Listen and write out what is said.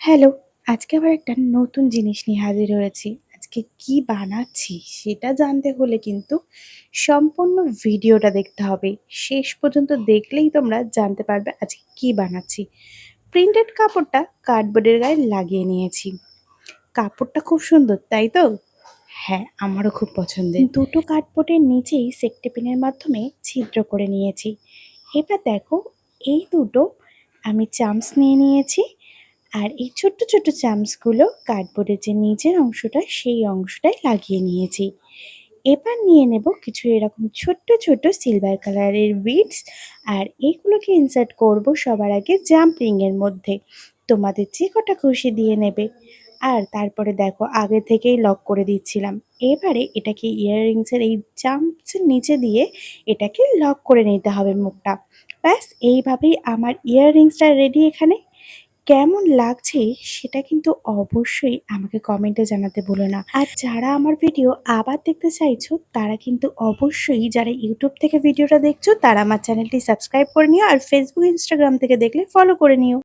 Hello! আজকে আবার একটা নতুন জিনিস নিয়ে হাজির হয়েছি। আজকে কি বানাচ্ছি সেটা জানতে হলে কিন্তু সম্পূর্ণ ভিডিওটা দেখতে হবে। শেষ পর্যন্ত দেখলেই তোমরা জানতে পারবে আজকে কি বানাচ্ছি। প্রিন্টেড কাপড়টা কার্ডবোর্ডের গায়ে লাগিয়ে নিয়েছি। কাপড়টা খুব সুন্দর, তাই তো? হ্যাঁ, আমারও খুব পছন্দের। দুটো কার্ডবোর্ডের নিচেই সেফটি পিনের মাধ্যমে ছিদ্র করে নিয়েছি। এবার দেখো, এই দুটো আমি চামচ নিয়ে নিয়েছি। আর এই ছোট্ট, ছোট্ট চামচগুলো কার্ডবোর্ডের যে নিচের অংশটা, সেই অংশটায় লাগিয়ে নিয়েছি। এবার নিয়ে নেব কিছু এরকম ছোট্ট, ছোট্ট সিলভার কালারের বিডস। আর এগুলোকে ইনসার্ট করব সবার আগে জাম্প রিংয়ের মধ্যে। তোমাদের যে কটা খুশি দিয়ে নেবে। আর তারপরে দেখো আগে থেকেই লক করে দিচ্ছিলাম। এবারে এটাকে ইয়াররিংসের এই চামচের নিচে দিয়ে এটাকে লক করে নিতে হবে মুখটা। ব্যাস এইভাবেই আমার ইয়াররিংসটা রেডি এখানে। কেমন লাগছে সেটা কিন্তু অবশ্যই আমাকে কমেন্টে জানাতে ভুলো না। আর যারা আমার ভিডিও আবার দেখতে চাইছো তারা কিন্তু অবশ্যই, যারা ইউটিউব থেকে ভিডিওটা দেখছো তারা আমার চ্যানেলটি সাবস্ক্রাইব করে নিও, আর ফেসবুক ইনস্টাগ্রাম থেকে দেখলে ফলো করে নিও।